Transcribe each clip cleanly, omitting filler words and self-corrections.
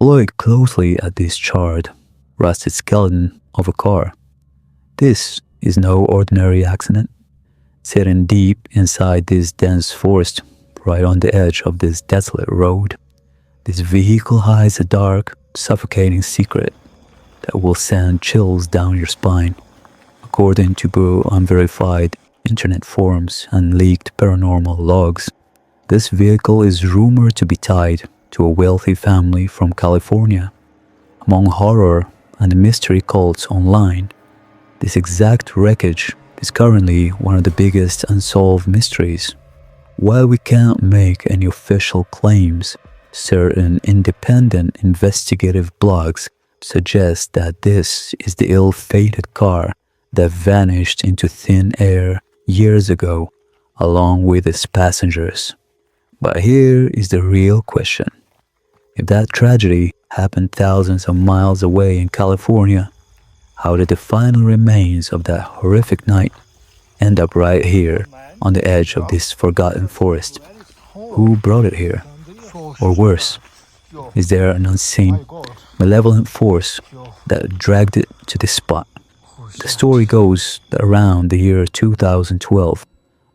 Look closely at this charred, rusted skeleton of a car. This is no ordinary accident. Sitting deep inside this dense forest, right on the edge of this desolate road, this vehicle hides a dark, suffocating secret that will send chills down your spine. According to unverified internet forums and leaked paranormal logs, this vehicle is rumored to be tied to a wealthy family from California. Among horror and mystery cults online, this exact wreckage is currently one of the biggest unsolved mysteries. While we can't make any official claims, certain independent investigative blogs suggest that this is the ill-fated car that vanished into thin air years ago, along with its passengers. But here is the real question. If that tragedy happened thousands of miles away in California, how did the final remains of that horrific night end up right here on the edge of this forgotten forest? Who brought it here? Or worse, is there an unseen, malevolent force that dragged it to this spot? The story goes that around the year 2012,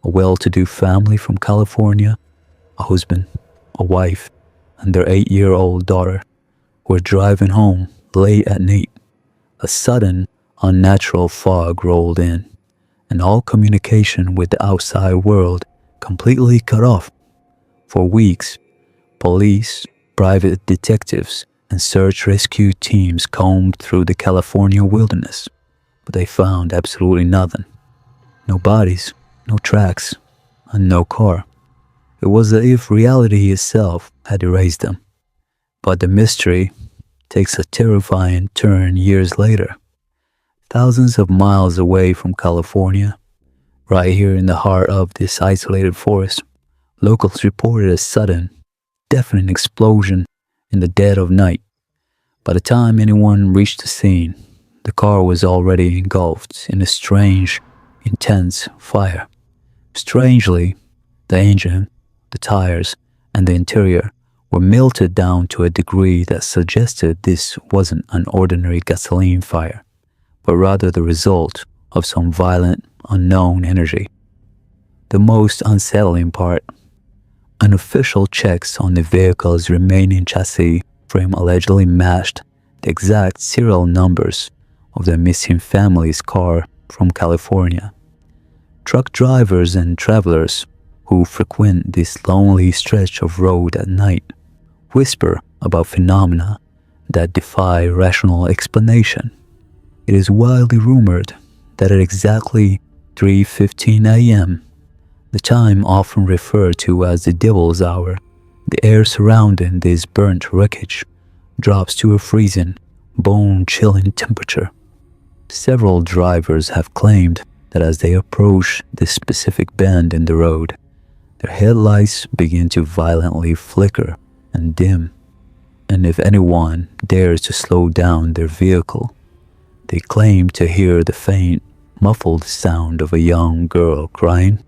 a well-to-do family from California, a husband, a wife, and their 8-year-old daughter were driving home late at night. A sudden, unnatural fog rolled in, and all communication with the outside world completely cut off. For weeks, police, private detectives, and search rescue teams combed through the California wilderness, but they found absolutely nothing. No bodies, no tracks, and no car. It was as if reality itself had erased them. But the mystery takes a terrifying turn years later. Thousands of miles away from California, right here in the heart of this isolated forest, locals reported a sudden, deafening explosion in the dead of night. By the time anyone reached the scene, the car was already engulfed in a strange, intense fire. Strangely, the engine, the tires, and the interior were melted down to a degree that suggested this wasn't an ordinary gasoline fire, but rather the result of some violent, unknown energy. The most unsettling part, unofficial checks on the vehicle's remaining chassis frame allegedly matched the exact serial numbers of the missing family's car from California. Truck drivers and travelers who frequent this lonely stretch of road at night whisper about phenomena that defy rational explanation. It is widely rumored that at exactly 3:15 a.m., the time often referred to as the Devil's Hour, the air surrounding this burnt wreckage drops to a freezing, bone-chilling temperature. Several drivers have claimed that as they approach this specific bend in the road, their headlights begin to violently flicker and dim, and if anyone dares to slow down their vehicle, they claim to hear the faint, muffled sound of a young girl crying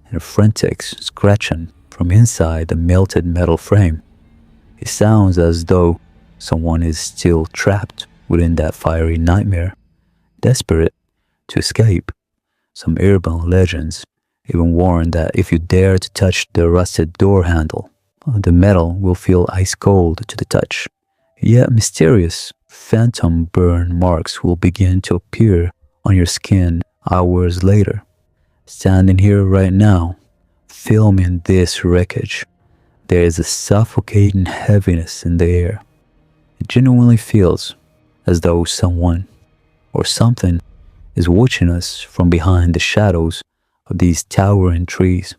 and a frantic scratching from inside the melted metal frame. It sounds as though someone is still trapped within that fiery nightmare, desperate to escape. Some urban legends even warn that if you dare to touch the rusted door handle, the metal will feel ice cold to the touch. Yet mysterious, phantom burn marks will begin to appear on your skin hours later. Standing here right now, filming this wreckage, there is a suffocating heaviness in the air. It genuinely feels as though someone or something is watching us from behind the shadows of these towering trees.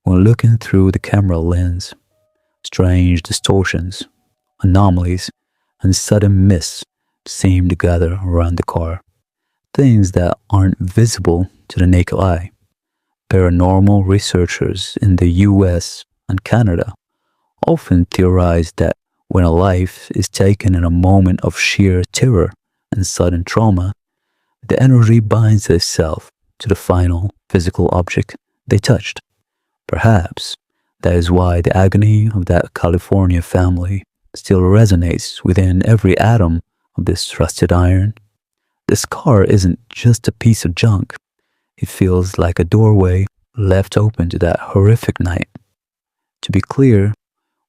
When looking through the camera lens, strange distortions, anomalies, and sudden mists seem to gather around the car. Things that aren't visible to the naked eye. Paranormal researchers in the US and Canada often theorize that when a life is taken in a moment of sheer terror and sudden trauma, the energy binds itself to the final physical object they touched. Perhaps that is why the agony of that California family still resonates within every atom of this rusted iron. This car isn't just a piece of junk. It feels like a doorway left open to that horrific night. To be clear,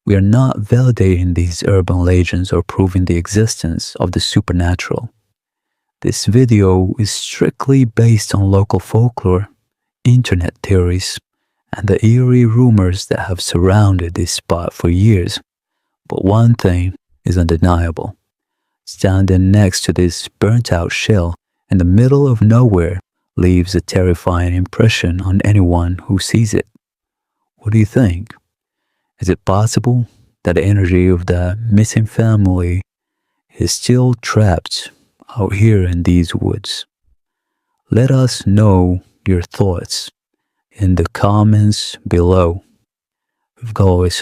we are not validating these urban legends or proving the existence of the supernatural. This video is strictly based on local folklore, internet theories, and the eerie rumors that have surrounded this spot for years. But one thing is undeniable. Standing next to this burnt-out shell in the middle of nowhere leaves a terrifying impression on anyone who sees it. What do you think? Is it possible that the energy of the missing family is still trapped out here in these woods? Let us know your thoughts in the comments below. We've got always